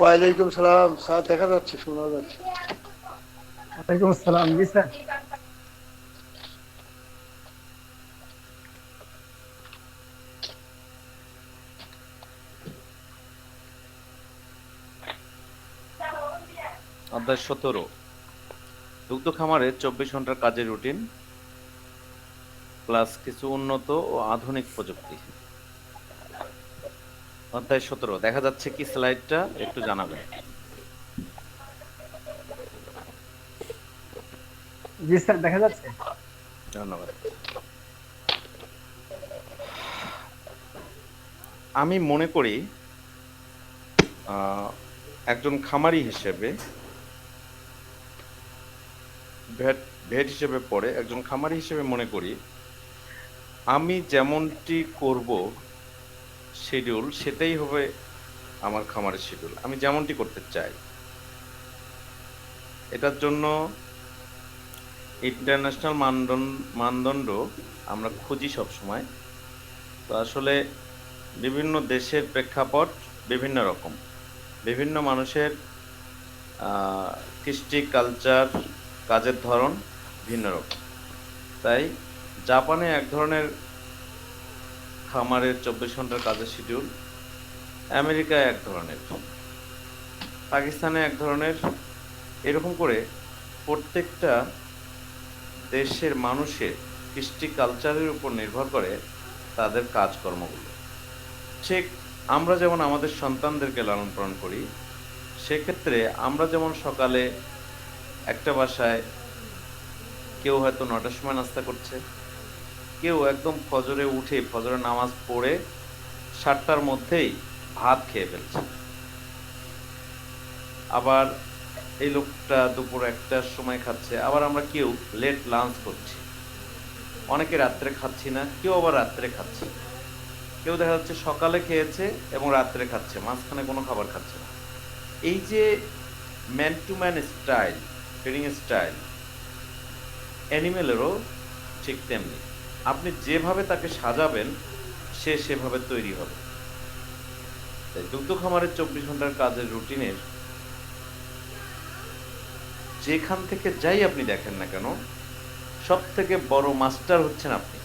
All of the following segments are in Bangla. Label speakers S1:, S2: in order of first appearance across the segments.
S1: ওয়ালাইকুম সালাম স্যার, দেখা যাচ্ছে, শোনা যাচ্ছে।
S2: ওয়ালাইকুম আসসালাম, জি স্যার।
S3: অধ্যায় 17, দুগ্ধ খামারে 24 ঘন্টার কাজের রুটিন প্লাস কিছু উন্নত ও আধুনিক প্রযুক্তি। অধ্যায় 17 দেখা যাচ্ছে কি স্লাইডটা একটু জানাবেন।
S2: জি স্যার, দেখা যাচ্ছে।
S3: ধন্যবাদ। আমি মনে করি আহ, একজন খামারি হিসেবে ভেট ভেট হিসেবে পড়ে একজন খামারি হিসেবে মনে করি আমি যেমনটি করব শিডিউল সেটাই হবে আমার খামারের শিডিউল, আমি যেমনটি করতে চাই। এটার জন্য ইন্টারন্যাশনাল মানদণ্ড আমরা খুঁজি সব সময়। তো আসলে বিভিন্ন দেশের প্রেক্ষাপট বিভিন্ন রকম, বিভিন্ন মানুষের কৃষ্টি কালচার কাজের ধরন ভিন্ন রকম। তাই জাপানে এক ধরনের খামারের 24 ঘন্টার কাজের শিডিউল, আমেরিকায় এক ধরনের, পাকিস্তানে এক ধরনের, এরকম করে প্রত্যেকটা দেশের মানুষের কৃষ্টি কালচারের উপর নির্ভর করে তাদের কাজকর্মগুলো। ঠিক আমরা যেমন আমাদের সন্তানদেরকে লালন পালন করি, সেক্ষেত্রে আমরা যেমন সকালে একটা বাসায় কেউ হয়তো 9টার সময় নাস্তা করছে, কেউ একদম ফজরে উঠে ফজরের নামাজ পড়ে 7টার মধ্যেই ভাত খেয়ে ফেলছে, আবার এই লোকটা দুপুর 1টার সময় খাচ্ছে, আবার আমরা কেউ লেট লাঞ্চ করছি, অনেকে রাত্রে খাচ্ছি না, কেউ আবার রাত্রে খাচ্ছে, কেউ দেখা যাচ্ছে সকালে খেয়েছে এবং রাত্রে খাচ্ছে, মাঝখানে কোনো খাবার খাচ্ছে না। এই যে man to man style, feeding style, অ্যানিমেলেরও ঠিক তেমনি। আপনি যেভাবে তাকে সাজাবেন সে সেভাবে তৈরি হবে। তাই দুগ্ধ খামারের 24 ঘন্টার কাজের রুটিনের যেখান থেকে যাই আপনি দেখেন না কেন, সব থেকে বড় মাস্টার হচ্ছেন আপনি।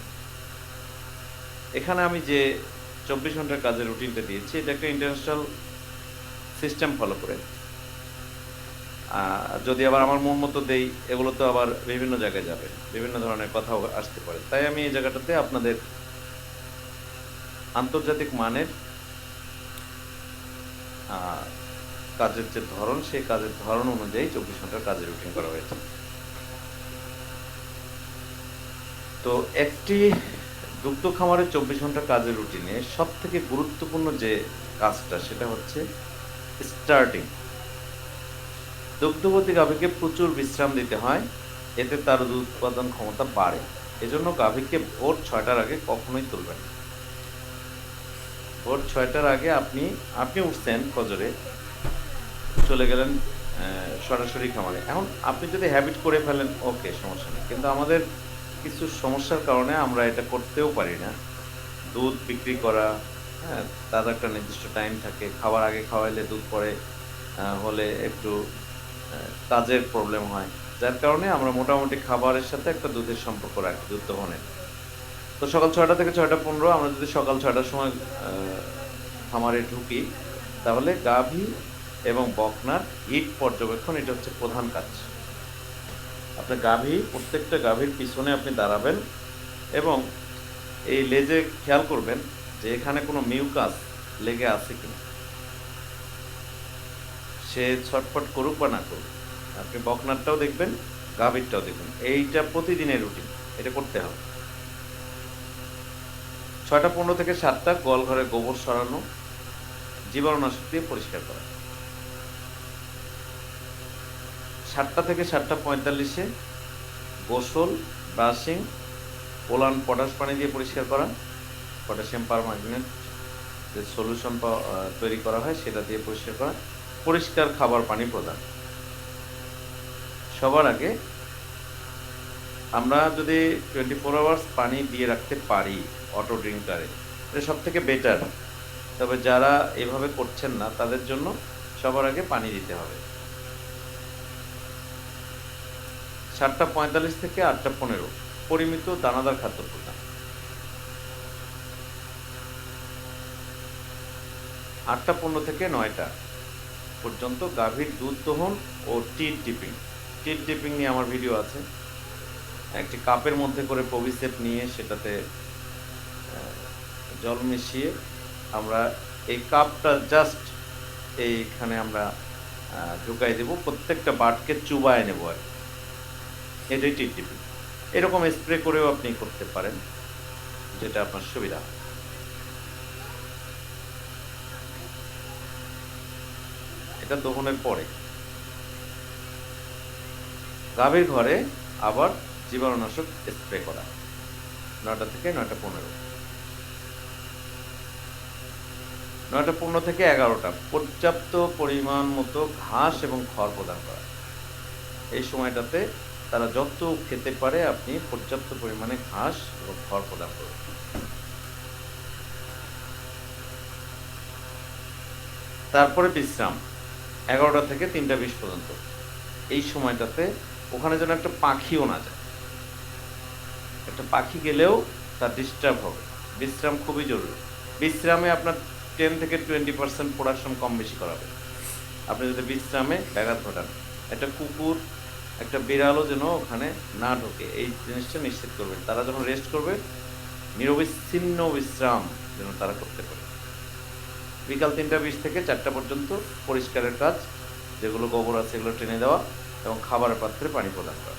S3: এখানে আমি যে 24 ঘন্টার কাজের রুটিনটা দিয়েছি, এটা একটা ইন্টারন্যাশনাল সিস্টেম ফলো করে। যদি আবার আমার মন মতো দেই, এগুলো তো আবার বিভিন্ন জায়গায় যাবে, বিভিন্ন ধরনের কথাও আসতে পারে। তাই আমি এই জায়গাটাতে আপনাদের আন্তর্জাতিক মানের আহ, কাজের যে ধরন, সেই কাজের ধরন অনুযায়ী 24 ঘন্টার কাজের রুটিন করা হয়েছে। তো একটি দুগ্ধ খামারের 24 ঘন্টা কাজের রুটিনে সব থেকে গুরুত্বপূর্ণ যে কাজটা, সেটা হচ্ছে স্টার্টিং। দুগ্ধবতী গাভীকে প্রচুর বিশ্রাম দিতে হয়, এতে তার দুধ উৎপাদন ক্ষমতা বাড়ে। এজন্য গাভীকে ভোর 6টার আগে কখনোই তুলবেন না। ভোর 6টার আগে আপনি আপনি উঠছেন ফজরে, চলে গেলেন সরাসরি খামারে। এখন আপনি যদি হ্যাবিট করে ফেলেন, ওকে, সমস্যা নেই, কিন্তু আমাদের কিছু সমস্যার কারণে আমরা এটা করতেও পারি না। দুধ বিক্রি করা, হ্যাঁ, তার একটা নির্দিষ্ট টাইম থাকে, খাবার আগে খাওয়াইলে দুধ পরে হলে একটু কাজের প্রবলেম হয়, যার কারণে আমরা মোটামুটি খাবারের সাথে একটা দুধের সম্পর্ক রাখি, দুধ দহনের। তো সকাল 6টা থেকে 6টা 15 আমরা যদি সকাল 6টার সময় খামারে ঢুকি, তাহলে গাভী এবং বকনার হিট পর্যবেক্ষণ, এটা হচ্ছে প্রধান কাজ। আপনি প্রত্যেকটা গাভীর পিছনে আপনি দাঁড়াবেন এবং এই লেজে খেয়াল করবেন যে এখানে কোনো মিউকাস লেগে আছে কিনা। সে ছটফট করুক বা না করুক, আপনি বকনারটাও দেখবেন, গাভীরটাও দেখবেন। এইটা প্রতিদিনের রুটিন, এটা করতে হবে। 6টা 15 থেকে 7টা গোয়াল ঘরে গোবর সরানো, জীবাণুনাশক দিয়ে পরিষ্কার করা। 7টা থেকে 7টা 45-এ গোসল, ব্রাশিং, পোলান পটাশ পানি দিয়ে পরিষ্কার করা, পটাশিয়াম পারম্যাঙ্গানেট যে সলিউশন তৈরি করা হয় সেটা দিয়ে পরিষ্কার করা, পরিষ্কার খাবার পানি প্রদান। সবার আগে আমরা যদি 24 আওয়ার্স পানি দিয়ে রাখতে পারি অটো ড্রিঙ্কারে, এটা সব থেকে বেটার। তবে যারা এভাবে করছেন না, তাদের জন্য সবার আগে পানি দিতে হবে। 7:45 থেকে 8:15 পরিমিত দানাদার খাদ্য প্রদান। 8:15 থেকে 9টা পর্যন্ত গাভীর দুধ দহন ও টিট ডিপিং। টিট ডিপিং নিয়ে আমার ভিডিও আছে। একটি কাপের মধ্যে করে পভিসেপ নিয়ে সেটাতে জল মিশিয়ে আমরা এই কাপটা জাস্ট এইখানে আমরা ঢুকাই দেব, প্রত্যেকটা বাটকে চুবায় নেব আর কি। এটাই টিট ডিপিং। এরকম স্প্রে করেও আপনি করতে পারেন, যেটা আপনার সুবিধা। এটা দহনের পরে গাভীর ঘরে আবার জীবাণুনাশক স্প্রে করা 9টা থেকে 9:15। 9:15 থেকে 11টা পর্যাপ্ত পরিমাণ মতো ঘাস এবং খড় প্রদান করা। এই সময়টাতে তারা যত খেতে পারে আপনি পর্যাপ্ত পরিমাণে ঘাস এবং খড় প্রদান করুন। তারপরে বিশ্রাম 11টা থেকে 3:20 পর্যন্ত। এই সময়টাতে ওখানে যেন একটা পাখিও না যায়। একটা পাখি গেলেও তার ডিস্টার্ব হবে। বিশ্রাম খুবই জরুরি। বিশ্রামে আপনার 10 থেকে 20% প্রোডাকশন কম বেশি করাবে আপনি যদি বিশ্রামে ব্যাঘাত ঘটান। একটা কুকুর, একটা বিড়ালও যেন ওখানে না ঢোকে, এই জিনিসটা নিশ্চিত করবেন। তারা যখন রেস্ট করবে নিরবিচ্ছিন্ন বিশ্রাম যেন তারা করতে পারে। বিকাল 3:20 থেকে 4টা পর্যন্ত পরিষ্কারের কাজ, যেগুলো গোবর আছে এগুলো টেনে দেওয়া এবং খাবারের পাত্রে পানি প্রদান করা।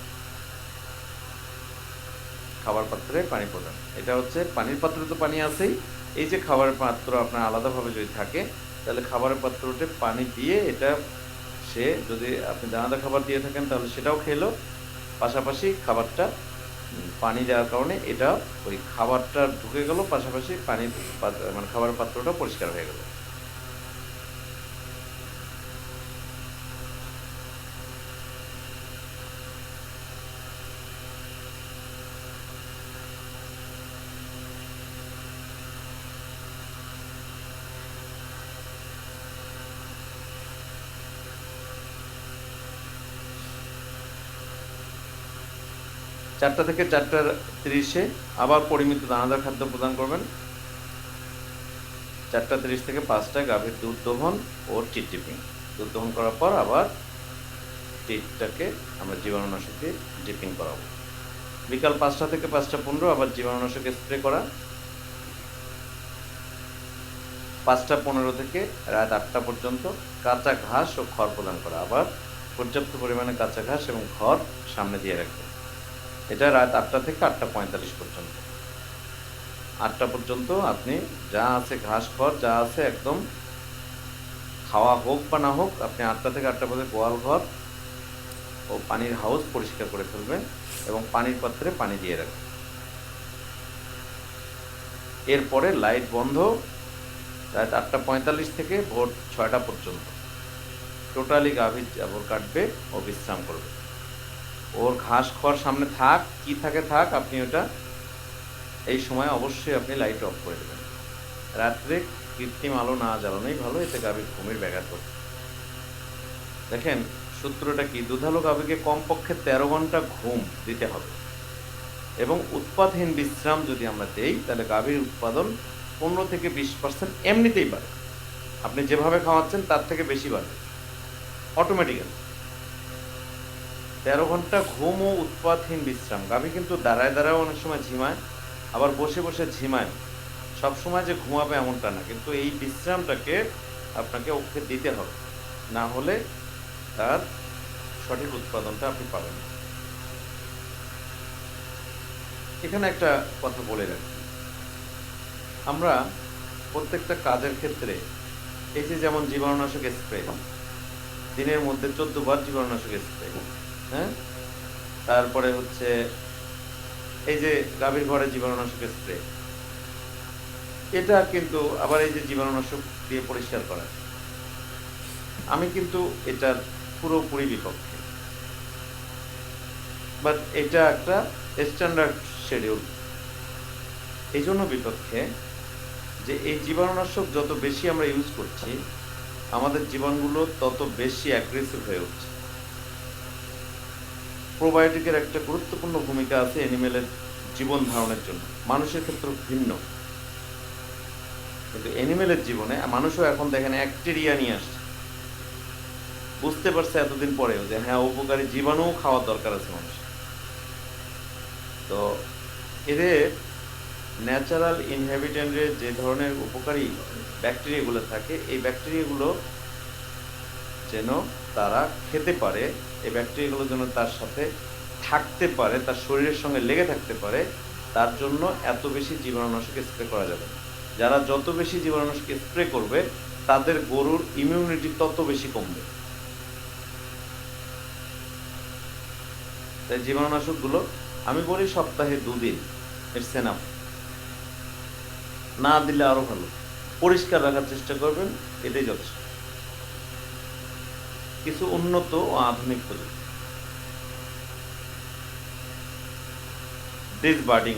S3: খাবার পাত্রে পানি প্রদান, এটা হচ্ছে পানির পাত্রে তো পানি আছেই। এই যে খাবারের পাত্র আপনার আলাদাভাবে যদি থাকে তাহলে খাবারের পাত্রতে পানি দিয়ে এটা সে যদি আপনি দানাদার খাবার দিয়ে থাকেন তাহলে সেটাও খেলো, পাশাপাশি খাবারটা পানি দেওয়ার কারণে এটা ওই খাবারটা ঢুকে গেল, পাশাপাশি পানির মানে খাবারের পাত্রটা পরিষ্কার হয়ে গেল। চারটা থেকে 4:30 আবার পরিমিত দানাদার খাদ্য প্রদান করবেন। 4:30 থেকে 5টায় গাভীর দুধ দহন ও টিট ডিপিং। দুধ দহন করার পর আবার টিটটাকে আমরা জীবাণুনাশক দিয়ে ডিপিং করাবো। বিকাল 5টা থেকে 5:15 আবার জীবাণুনাশক স্প্রে করা। 5:15 থেকে রাত 8টা পর্যন্ত কাঁচা ঘাস ও খড় প্রদান করা। আবার পর্যাপ্ত পরিমাণে কাঁচা ঘাস এবং খড় সামনে দিয়ে রাখবে। এটা রাত 8টা থেকে 8:45 পর্যন্ত। 8টা পর্যন্ত আপনি যা আছে ঘাস খড় যা আছে একদম খাওয়া হোক বা না হোক, আপনি 8টা থেকে 8টা পর্যন্ত গোয়াল ঘর ও পানির হাউস পরিষ্কার করে ফেলবেন এবং পানির পাত্রে পানি দিয়ে রাখবেন। এরপরে লাইট বন্ধ রাত 8:45 থেকে ভোর 6টা পর্যন্ত। টোটালি গাভীর জাবর কাটবে ও বিশ্রাম করবে। ওর ঘাস খড় সামনে থাক কি থাকে থাক, আপনি ওটা এই সময় অবশ্যই আপনি লাইট অফ করে দেবেন। রাত্রে কৃত্রিম আলো না জ্বালানোই ভালো, এতে গাভীর ঘুমের ব্যাঘাত ঘটে। দেখেন সূত্রটা কি, দুধালো গাভীকে কমপক্ষে 13 ঘন্টা ঘুম দিতে হবে এবং উৎপাদহীন বিশ্রাম যদি আমরা দেই তাহলে গাভীর উৎপাদন 15 থেকে 20% এমনিতেই বাড়ে। আপনি যেভাবে খাওয়াচ্ছেন তার থেকে বেশি বাড়বে অটোমেটিক্যালি। 13 ঘন্টা ঘুম ও উৎপাদহীন বিশ্রাম। গাভী কিন্তু দাঁড়ায় দাঁড়ায় অনেক সময় ঝিমায়, আবার বসে বসে ঝিমায়। সবসময় যে ঘুমাবে এমনটা না, কিন্তু এই বিশ্রামটাকে আপনাকে ওকে দিতে হবে, না হলে তার সঠিক উৎপাদনটা আপনি পাবেন। এখানে একটা কথা বলে রাখি, আমরা প্রত্যেকটা কাজের ক্ষেত্রে এই যে যেমন জীবাণুনাশক স্প্রে, দিনের মধ্যে 14 বার জীবাণুনাশক স্প্রে, হ্যাঁ, তারপরে হচ্ছে এই যে গাভীর ঘরে জীবাণুনাশক স্প্রে, এটা কিন্তু আবার এই যে জীবাণুনাশক দিয়ে পরিষ্কার করা, আমি কিন্তু এটার পুরোপুরি বিপক্ষে। বাট এটা একটা স্ট্যান্ডার্ড শিডিউল। এই জন্য বিপক্ষে যে এই জীবাণুনাশক যত বেশি আমরা ইউজ করছি আমাদের জীবনগুলো তত বেশি অ্যাগ্রেসিভ হয়ে উঠছে। প্রোবায়োটিকের একটা গুরুত্বপূর্ণ ভূমিকা আছে অ্যানিমেলের জীবন ধারণের জন্য, মানুষের ক্ষেত্রে ভিন্ন। কিন্তু অ্যানিমেলের জীবনে মানুষও এখন দেখেন ব্যাকটেরিয়া নিয়ে আসছে, বুঝতে পারছে এতদিন পরেও যে হ্যাঁ উপকারী জীবাণু খাওয়ার দরকার আছে মানুষ। তো এদের ন্যাচারাল ইনহ্যাবিটেন্টের যে ধরনের উপকারী ব্যাকটেরিয়াগুলো থাকে, এই ব্যাকটেরিয়াগুলো যেন তারা খেতে পারে, এই ব্যাকটেরিয়াগুলো যেন তার সাথে থাকতে পারে, তার শরীরের সঙ্গে লেগে থাকতে পারে, তার জন্য এত বেশি জীবাণুনাশক স্প্রে করা যাবে না। যারা যত বেশি জীবাণুনাশক স্প্রে করবে তাদের গরুর ইমিউনিটি তত বেশি কমবে। তাই জীবাণুনাশকগুলো আমি বলি সপ্তাহে 2 দিন ইটস এনাফ, না দিলে আরো ভালো। পরিষ্কার রাখার চেষ্টা করবেন, এটাই যথেষ্ট। কিছু উন্নত ও আধুনিক প্রযুক্তি। ডিসবার্ডিং।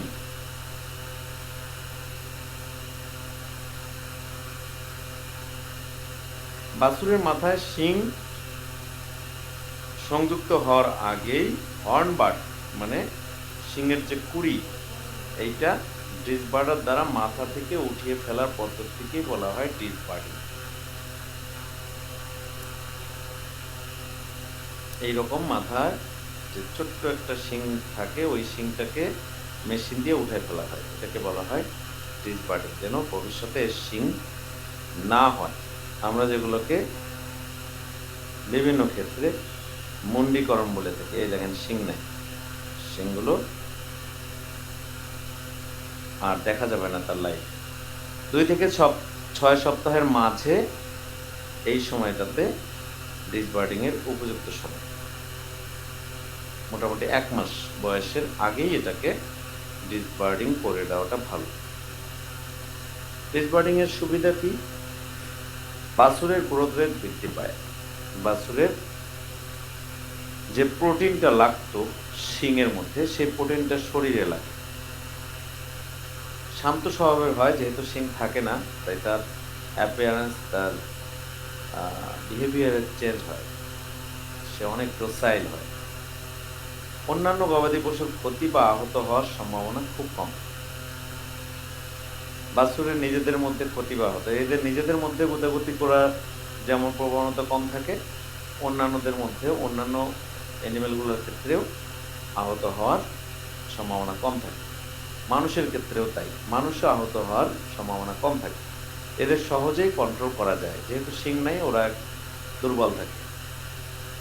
S3: বাছুরের মাথায় শিং সংযুক্ত হওয়ার আগেই হর্নবার্ড মানে শিংয়ের যে কুড়ি, এইটা ডিসবার্ডার দ্বারা মাথা থেকে উঠিয়ে ফেলার পদ্ধতিকেই বলা হয় ডিসবার্ডিং। এইরকম মাথায় যে ছোট্ট একটা শিং থাকে, ওই শিংটাকে মেশিন দিয়ে উঠে ফেলা হয়, এটাকে বলা হয় ডিসবার্ডিং, যেন ভবিষ্যতে শিং না হয়। আমরা যেগুলোকে বিভিন্ন ক্ষেত্রে মুন্ডিকরণ বলে থাকি, এই দেখেন শিং নেই, শিংগুলো আর দেখা যাবে না তার লাইফ। 2 থেকে 6 সপ্তাহের মাঝে এই সময়টাতে ডিসবার্ডিং এর উপযুক্ত সময়। মোটামুটি 1 মাস বয়সের আগেই এটাকে ডিসবার্ডিং করে দেওয়াটা ভালো। ডিসবার্ডিং এর সুবিধা কি? বাছুরের গ্রোথ রেট বৃদ্ধি পায়। বাছুরের যে প্রোটিনটা লাগতো শিংয়ের মধ্যে, সেই প্রোটিনটা শরীরে লাগে। শান্ত স্বভাবের হয়, যেহেতু শিং থাকে না, তাই তার অ্যাপিয়ারেন্স, তার বিহেভিয়ারের চেঞ্জ হয়, সে অনেক ডোসাইল হয়। অন্যান্য গবাদি পশুর ক্ষতি বা আহত হওয়ার সম্ভাবনা খুব কম। বাছুরের নিজেদের মধ্যে ক্ষতি বা আহত, এদের নিজেদের মধ্যে গোদাগুদি করার যেমন প্রবণতা কম থাকে, অন্যান্যদের মধ্যে অন্যান্য অ্যানিমেলগুলোর ক্ষেত্রেও আহত হওয়ার সম্ভাবনা কম থাকে। মানুষের ক্ষেত্রেও তাই, মানুষও আহত হওয়ার সম্ভাবনা কম থাকে। এদের সহজেই কন্ট্রোল করা যায়, যেহেতু শিং নাই, ওরা দুর্বল থাকে।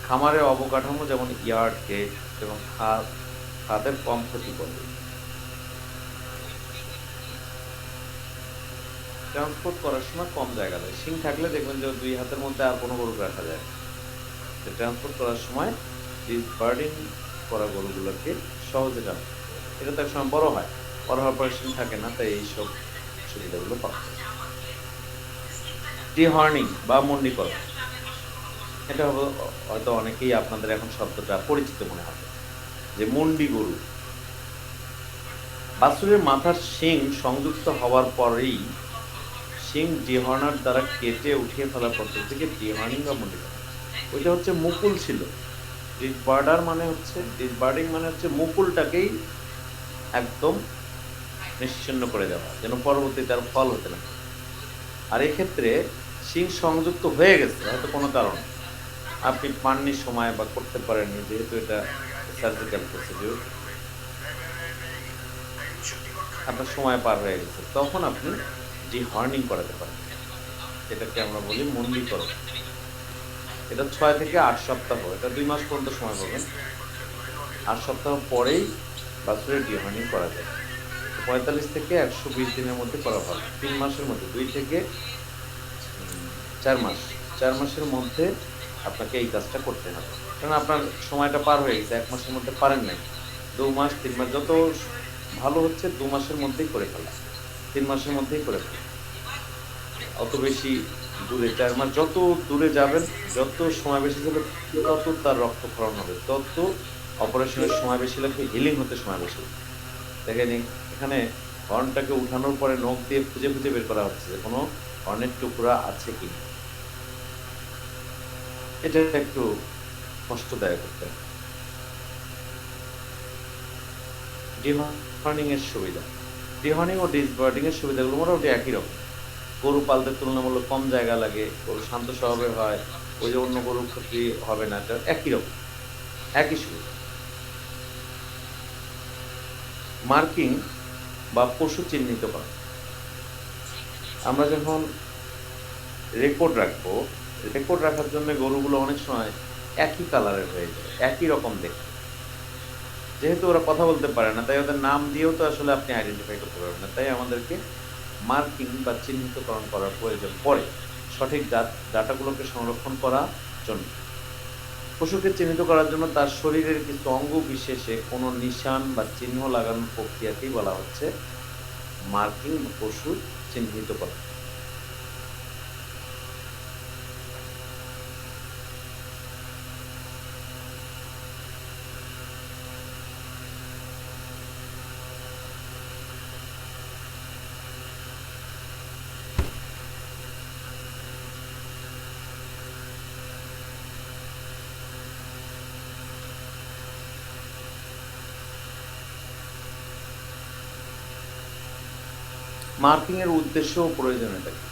S3: খামারের অবকাঠামো যেমন ইয়ার্ড, গেট এবং খাদের কম ক্ষতি করবে। ট্রান্সপোর্ট করার সময় কম জায়গা দেয়। শিং থাকলে দেখবেন যে 2 হাতের মধ্যে আর কোনো গরু রাখা যায় না। ট্রান্সপোর্ট করার সময় ডিসবার্ডিং করা গরুগুলোকে সহজে টানবে। এটা তো এক সময় বড় হয়, বড় হওয়ার পরে শিং থাকে না, তাই এইসব সুবিধাগুলো পাওয়া যায়। ডিহর্নিং বা মুন্ডিকরণ, এটা হয়তো অনেকেই আপনাদের এখন শব্দটা পরিচিত মনে হবে, যে মুন্ডি গরু। বাছুরের মাথার শিং সংযুক্ত হওয়ার পরেই শিং ডিহর্নার দ্বারা কেটে উঠিয়ে ফেলার পদ্ধতিকে ডিহর্নিং বা মুন্ডিকরণ। ওইটা হচ্ছে মুকুল ছিল। ডিসবার্ডিং মানে হচ্ছে মুকুলটাকেই একদম নিশ্চিহ্ন করে দেওয়া, যেন পরবর্তীতে আর ফল হতে না। আর এক্ষেত্রে শিং সংযুক্ত হয়ে গেছে হয়তো কোনো কারণে, আপনি পাননি সময় বা করতে পারেননি, যেহেতু এটা সার্জিক্যাল প্রসিডিউর, আপনার সময় পার হয়ে গেছে, তখন আপনি ডিহর্নিং করাতে পারেন। এটাকে আমরা বলি মুন্ডিকরণ। এটা 6 থেকে 8 সপ্তাহ, এটা 2 মাস পর্যন্ত সময় পাবেন। 8 সপ্তাহ পরেই বাছুরের ডিহর্নিং করা যায়। 45 থেকে 120 দিনের মধ্যে করা ভালো। 3 মাসের মধ্যে, 2 থেকে 4 মাস, 4 মাসের মধ্যে আপনাকে এই কাজটা করতে হবে। কারণ আপনার সময়টা পার হয়ে গেছে, 1 মাসের মধ্যে পারেন নাই। 2 মাস 3 মাস, যত ভালো হচ্ছে 2 মাসের মধ্যেই করে ফেলা, 3 মাসের মধ্যেই করে ফেলা। অত বেশি দূরে 4 মাস, যত দূরে যাবেন, যত সময় বেশি যাবে, তত তার রক্তক্ষরণ হবে, তত অপারেশনের সময় বেশি লাগবে, হিলিং হতে সময় বেশি লাগবে। দেখেন এখানে হর্নটাকে উঠানোর পরে নখ দিয়ে খুঁজে খুঁজে বের করা হচ্ছে যে কোনো হর্নের টুকরা আছে কি। এটা একটু কষ্টদায়ক হতে। ডিহর্নিং এর সুবিধা, ডিহর্নিং ও ডিসবার্ডিং এর সুবিধাগুলো মোটামুটি একই রকম। গরু পালতে তুলনামূলক কম জায়গা লাগে, গরু শান্ত স্বভাবের হয়, ওই যে অন্য গরুর ক্ষতি হবে না, এটা একই রকম, একই সুবিধা। মার্কিং বা পশু চিহ্নিত করা, আমরা যখন রেকর্ড রাখবো, রেকর্ড রাখার জন্য গরুগুলো অনেক সময় একই কালারের হয়ে যায়, একই রকম দেখতে। যেহেতু ওরা কথা বলতে পারে না, তাই ওদের নাম দিয়েও তো আসলে আপনি আইডেন্টিফাই করতে পারবেন না। তাই আমাদেরকে মার্কিং বা চিহ্নিতকরণ করার প্রয়োজন পড়ে সঠিক ডাটাগুলোকে সংরক্ষণ করার জন্য। পশুকে চিহ্নিত করার জন্য তার শরীরের কিছু অঙ্গ বিশেষে কোনো নিশান বা চিহ্ন লাগানোর প্রক্রিয়াকেই বলা হচ্ছে মার্কিং বা পশু চিহ্নিত করা। মার্কিং এর উদ্দেশ্য ও প্রয়োজনীয়তা কি?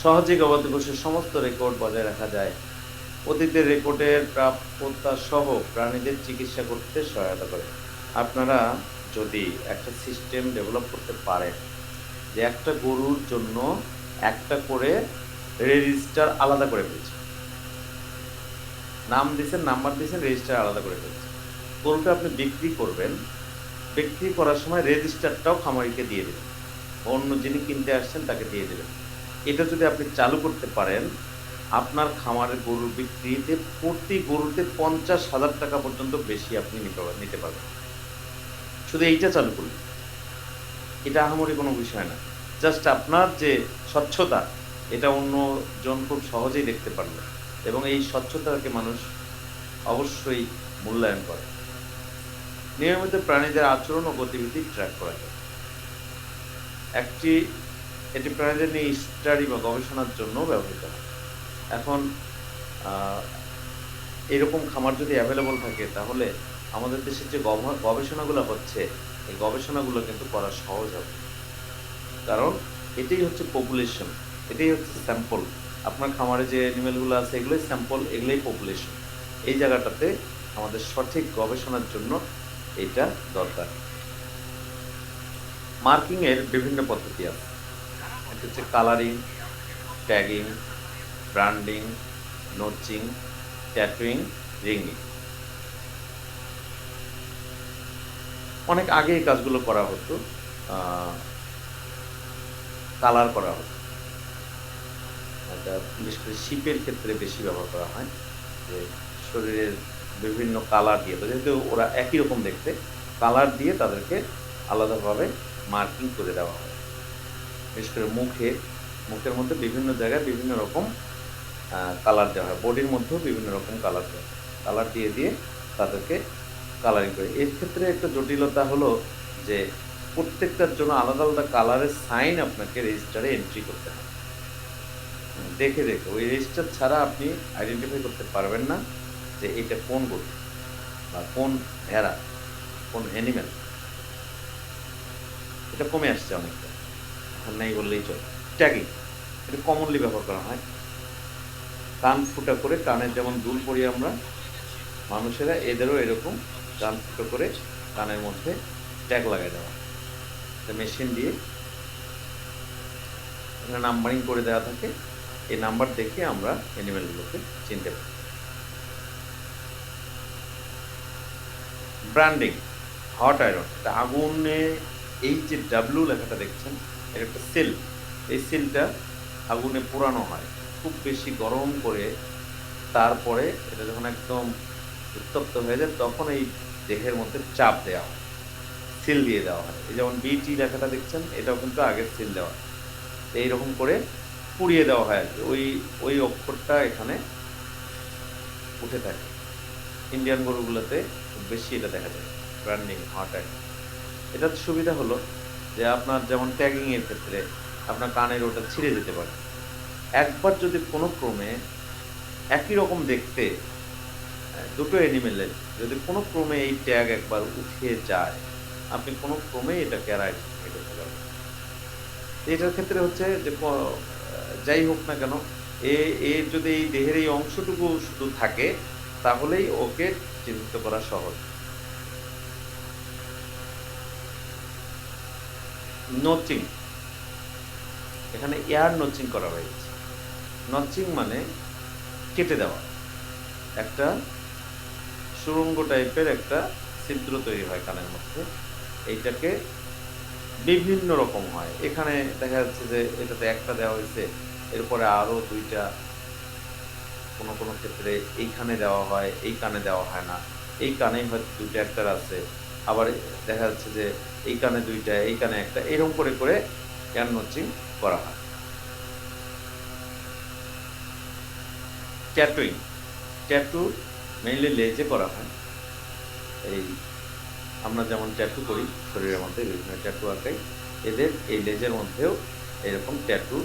S3: সহজেই গবাদি পশুর সমস্ত রেকর্ড বজায় রাখা যায়। অতীতের রেকর্ডের প্রাপ্যতা সহ প্রাণীদের চিকিৎসা করতে সহায়তা করে। আপনারা যদি একটা সিস্টেম ডেভেলপ করতে পারেন যে একটা গরুর জন্য একটা করে রেজিস্টার আলাদা করে ফেলছে, নাম দিয়েছেন, নাম্বার দিয়েছেন, রেজিস্টার আলাদা করে ফেলছে। গরুটা আপনি বিক্রি করবেন, বিক্রি করার সময় রেজিস্টারটাও খামারিকে দিয়ে দেবেন, অন্য যিনি কিনতে আসছেন তাকে দিয়ে দেবেন। এটা যদি আপনি চালু করতে পারেন, আপনার খামারের গরুর বিক্রিতে প্রতি গরুতে 50,000 টাকা পর্যন্ত বেশি আপনি নিতে পারবেন, শুধু এইটা চালু করলে। এটা আহামরি কোনো বিষয় না, জাস্ট আপনার যে স্বচ্ছতা, এটা অন্যজন খুব সহজেই দেখতে পারবে, এবং এই স্বচ্ছতাকে মানুষ অবশ্যই মূল্যায়ন করে। নিয়মিত প্রাণীদের আচরণ ও গতিবিধি ট্র্যাক করা যায়। এটি প্রাণীদের নিয়ে স্টাডি বা গবেষণার জন্য ব্যবহৃত হয়। এখন এরকম খামার যদি অ্যাভেলেবল থাকে, তাহলে আমাদের দেশের যে গবেষণাগুলো হচ্ছে, এই গবেষণাগুলো কিন্তু করা সহজ হবে। কারণ এটাই হচ্ছে পপুলেশন, এটাই হচ্ছে স্যাম্পল। আপনার খামারে যে অ্যানিমেলগুলো আছে, এগুলোই স্যাম্পল, এগুলোই পপুলেশন। এই জায়গাটাতে আমাদের সঠিক গবেষণার জন্য এটা দরকার। মার্কিং এর বিভিন্ন পদ্ধতি আছে। এটা হচ্ছে কালারিং, ট্যাগিং, ব্র্যান্ডিং, নোচিং, ট্যাটুইং, রিংিং। অনেক আগে এই কাজগুলো করা হতো, কালার করা হতো। এটা বিশেষ করে শিপের ক্ষেত্রে বেশি ব্যবহার করা হয়, যে শরীরের বিভিন্ন কালার দিয়ে, যেহেতু ওরা একই রকম দেখতে, কালার দিয়ে তাদেরকে আলাদাভাবে মার্কিং করে দেওয়া হয়। বিশেষ করে মুখের মধ্যে বিভিন্ন জায়গায় বিভিন্ন রকম কালার দেওয়া হয়, বডির মধ্যেও বিভিন্ন রকম কালার দেওয়া হয়। কালার দিয়ে দিয়ে তাদেরকে কালারিং করে। এর ক্ষেত্রে একটা জটিলতা হলো যে প্রত্যেকটার জন্য আলাদা আলাদা কালারের সাইন আপনাকে রেজিস্টারে এন্ট্রি করতে হয়। দেখে দেখে ওই রেজিস্টার ছাড়া আপনি আইডেন্টিফাই করতে পারবেন না যে এটা কোন গরু বা কোন ভেড়া, কোন অ্যানিম্যাল। এটা কমে আসছে অনেকটা, এখন নেই বললেই চলে। ট্যাগিং, এটা কমনলি ব্যবহার করা হয়। কান ফুটা করে, কানের যেমন দুল পরি আমরা মানুষেরা, এদেরও এরকম কান ফুটো করে কানের মধ্যে ট্যাগ লাগাই দেওয়া, মেশিন দিয়ে নাম্বারিং করে দেওয়া থাকে। এই নাম্বার দেখে আমরা অ্যানিমেলগুলোকে চিনতে পারি। ব্র্যান্ডিং, হট আয়রন, এটা আগুনে, এই যে ডাব্লিউ লেখাটা দেখছেন, এর একটা সিল, এই সিলটা আগুনে পোড়ানো হয় খুব বেশি গরম করে। তারপরে এটা যখন একদম উত্তপ্ত হয়ে যায়, তখন এই দেহের মধ্যে চাপ দেওয়া হয়, সিল দিয়ে দেওয়া হয়। এই যেমন বিটি লেখাটা দেখছেন, এটাও কিন্তু আগের সিল দেওয়া, এইরকম করে পুড়িয়ে দেওয়া হয় আর কি। ওই অক্ষরটা এখানে উঠে থাকে। ইন্ডিয়ান গরুগুলোতে খুব বেশি এটা দেখা যায়, ব্র্যান্ডিং, হট আয়রন। এটার সুবিধা হলো যে আপনার যেমন ট্যাগিং এর ক্ষেত্রে আপনার কানের ওটা ছিঁড়ে যেতে পারে। একবার যদি কোনো ক্রমে একই রকম দেখতে দুটো অ্যানিমেলের যদি কোনো ক্রমে এই ট্যাগ একবার উঠে যায়, আপনি কোনো ক্রমে এটাকে আর আইডেন্টিফাই করতে পারবেন না। এটার ক্ষেত্রে হচ্ছে যে যাই হোক না কেন, এর যদি এই দেহের এই অংশটুকু শুধু থাকে তাহলেই ওকে চিহ্নিত করা সহজ। নচিং, এখানে এয়ার নচিং করা হয়েছে। নচিং মানে কেটে দেওয়া, একটা সুড়ঙ্গ টাইপের একটা ছিদ্র তৈরি হয় কানের মধ্যে। এইটাকে বিভিন্ন রকম হয়, এখানে দেখা যাচ্ছে যে এটাতে একটা দেওয়া হয়েছে, এরপরে আরো দুইটা, কোনো কোনো ক্ষেত্রে এইখানে দেওয়া হয়, এই কানে দেওয়া হয় না, এই কানেই হয়তো দুইটা একটার আছে, আবার দেখা যাচ্ছে যে এই কানে দুইটা, এই কানে একটা, এরকম করে করে এয়ার নচিং করা হয়। ট্যাটুইং, ট্যাটু মেইনলি লেজে করা হয়। এই আমরা যেমন ট্যাটু করি শরীরের মধ্যে বিভিন্ন ট্যাটু আঁকাই, এদের এই লেজের মধ্যেও এরকম ট্যাটু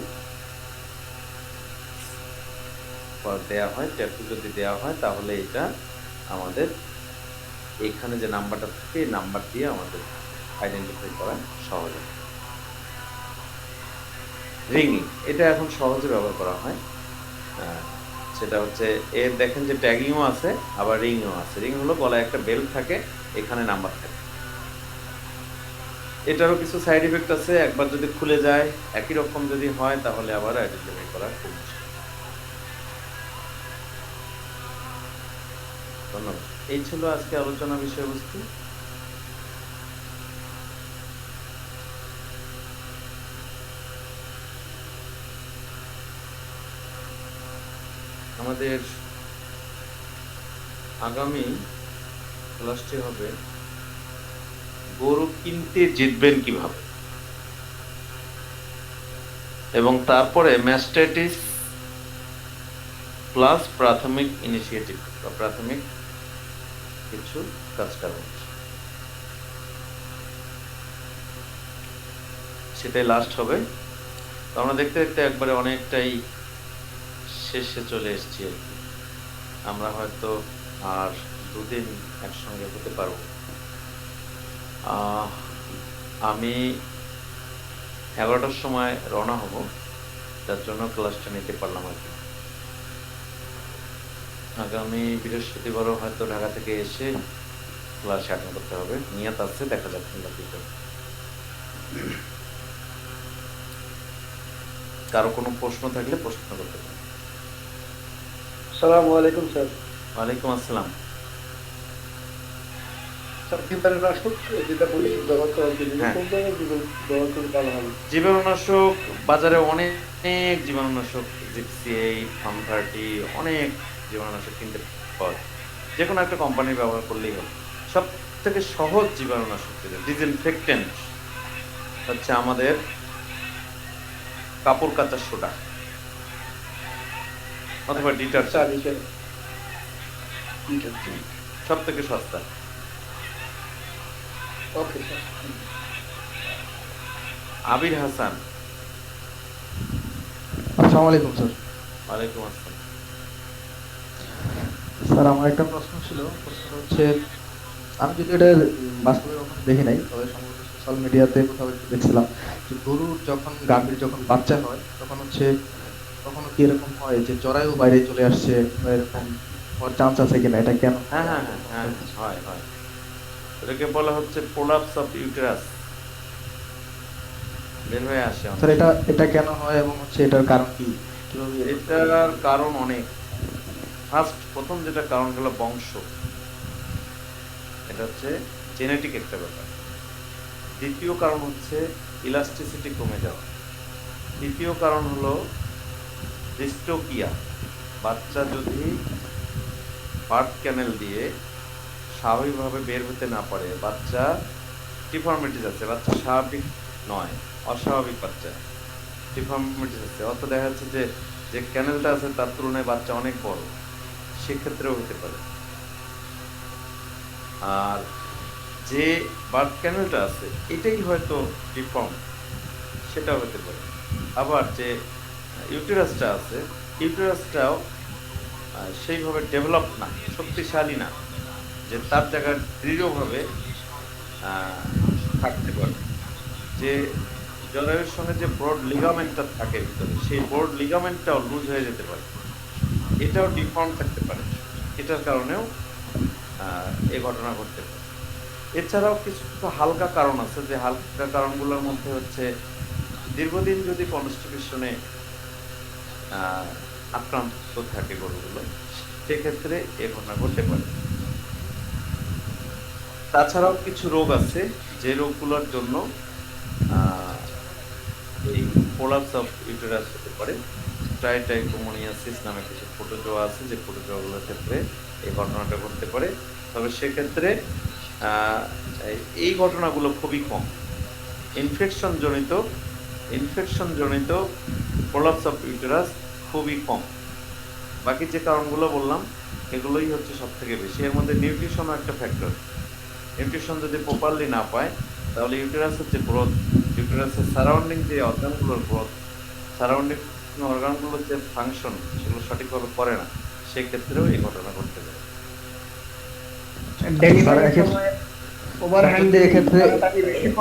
S3: দেওয়া হয়। ট্যাটু যদি দেওয়া হয় তাহলে এটা আমাদের এখানে যে নাম্বারটা থাকে এই নাম্বার দিয়ে আমাদের আইডেন্টিফাই করা সহজ হয়। রিংই, এটা এখন সহজে ব্যবহার করা হয়। সেটা হচ্ছে এর দেখেন যে ট্যাগিংও আছে আবার রিংও আছে। রিং হলো গলায় একটা বেল্ট থাকে, এখানে নাম্বার থাকে। এটারও কিছু সাইড ইফেক্ট আছে, একবার যদি খুলে যায় একই রকম যদি হয় তাহলে আবার আইডেন্টিফাই করা খুব মুশকিল। ধন্যবাদ। এই ছিল আজকে আলোচনা বিষয়বস্তু। আমাদের আগামী ক্লাসটি হবে গরু কিনতে জিতবেন কিভাবে, এবং তারপরে ম্যাস্টাইটিস প্লাস প্রাথমিক ইনিশিয়েটিভ বা প্রাথমিক কিছু কাজকর্ম, সেটাই লাস্ট হবে। তো আমরা দেখতে দেখতে একবারে অনেকটাই শেষে চলে এসেছি আর কি। আমরা হয়তো আর দুদিন একসঙ্গে হতে পারবো। আমি 11টার সময় রওনা হব, যার জন্য ক্লাসটা নিতে পারলাম আর কি। আগামী বৃহস্পতিবারও হয়তো ঢাকা থেকে এসে ক্লাস অ্যাটেন্ড করতে হবে, নিয়ত আছে, দেখা যাক কি করে। কারো কোনো প্রশ্ন থাকলে প্রশ্ন করতে পারেন।
S1: আসসালামু আলাইকুম স্যার।
S3: ওয়ালাইকুম আসসালাম।
S1: স্যার জীবাণুনাশক যেটা বলি ব্যবহার করার জন্য
S3: হ্যাঁ,
S1: কোন ধরনের ব্যবহার করলে ভালো হবে?
S3: জীবাণুনাশক বাজারে অনেক জীবাণুনাশক, জিপসিএই, ফার্ম30, অনেক জীবাণুনাশক কিনতে পাওয়া যায়। যে কোনো একটা কোম্পানি ব্যবহার করলেই হবে। সব থেকে সহজ জীবাণুনাশক যেটা ডিসইনফেক্টেন্ট হচ্ছে আমাদের কাপড় কাচার সোডা অথবা ডিটারজেন্ট, সব থেকে সস্তা।
S1: Okay sir.
S3: আবির হাসান।
S4: আসসালামু আলাইকুম স্যার।
S3: ওয়ালাইকুম আসসালাম।
S4: স্যার আমার একটা প্রশ্ন ছিল। প্রশ্নটা হচ্ছে, আমি যদি এটা বাস্তবে কখনো দেখি নাই, তবে সম্ভবত সোশ্যাল মিডিয়াতে কোথাও একটু দেখছিলাম যে গরুর যখন গাভীর যখন বাচ্চা হয় তখন হচ্ছে কখনো কি এরকম হয় যে জরায়ু বাইরে চলে আসছে বা এরকম হওয়ার চান্স আছে কিনা, এটা কেন
S3: হ্যাঁ
S4: হয়?
S3: হ্যাঁ হ্যাঁ হ্যাঁ, হয় হয়। এটাকে বলা হচ্ছে প্রোলাপস অফ ইউটেরাস, বের হয়ে আসে অনেক
S4: স্যার এটা
S3: সময়।
S4: এটা কেন হয় এবং হচ্ছে এটার কারণ কি, কিভাবে বের করতে পারি?
S3: এটার কারণ অনেক। প্রথম যেটা কারণ হলো বংশ, এটা হচ্ছে জেনেটিক একটা ব্যাপার। দ্বিতীয় কারণ হচ্ছে ইলাস্টিসিটি কমে যাওয়া। তৃতীয় কারণ হলো ডিস্টোপিয়া, বাচ্চা যদি বার্থ ক্যানেল দিয়ে স্বাভাবিকভাবে বের হতে না পারে, বাচ্চা ডিফর্মিটিস আছে, বাচ্চা স্বাভাবিক নয়, অস্বাভাবিক বাচ্চা, ডিফর্মিটিস আছে, অত দেখা যাচ্ছে যে যে ক্যানেলটা আছে তার তুলনায় বাচ্চা অনেক বড়, সেক্ষেত্রেও হতে পারে। আর যে বার্থ ক্যানেলটা আছে এটাই হয়তো ডিফর্ম, সেটাও হতে পারে। আবার যে ইউটেরাসটা আছে, ইউটেরাসটাও সেইভাবে ডেভেলপ না, শক্তিশালী না, যে তার জায়গায় দৃঢ়ভাবে আহ, থাকতে পারে। যে জরায়ুর সঙ্গে যে ব্রড লিগামেন্টটা থাকে ভিতরে, সেই ব্রড লিগামেন্টটাও লুজ হয়ে যেতে পারে, এটাও ডিফর্ম থাকতে পারে। এটার কারণেও এই ঘটনা ঘটতে পারে। এছাড়াও কিছু কিছু হালকা কারণ আছে, যে হালকা কারণগুলোর মধ্যে হচ্ছে দীর্ঘদিন যদি কনস্টিপেশনে আক্রান্ত থাকে গরুগুলো, সেক্ষেত্রে এ ঘটনা ঘটতে পারে। তাছাড়াও কিছু রোগ আছে যে রোগগুলোর জন্য আহ, এই প্রোলাপস অফ ইউটেরাস হতে পারে। ট্রাইটাইকোমোনিয়াসিস নামে কিছু প্রোটোজোয়া আছে, যে প্রোটোজোয়াগুলোর ক্ষেত্রে এই ঘটনাটা ঘটতে পারে। তবে সেক্ষেত্রে আহ, এই ঘটনাগুলো খুবই কম। ইনফেকশন জনিত প্রোলাপস অফ ইউটেরাস খুবই কম। বাকি যে কারণগুলো বললাম এগুলোই হচ্ছে সব থেকে বেশি। এর মধ্যে নিউট্রিশনও একটা ফ্যাক্টর। নিউট্রিশন যদি প্রপারলি না পায়, তাহলে ইউটেরাসের যে গ্রোথ, ইউটেরাসের সারাউন্ডিং যে অর্গানগুলোর গ্রোথ, সারাউন্ডিং অর্গানগুলোর যে ফাংশন, সেগুলো সঠিকভাবে করে না, সেক্ষেত্রেও এই ঘটনা ঘটতে পারে।
S2: ডেলিভারির
S4: এক্ষেত্রে-
S2: সময় ওভার
S4: যদি
S2: হ্যান্ডিং
S4: এক্ষেত্রে-
S2: বেশি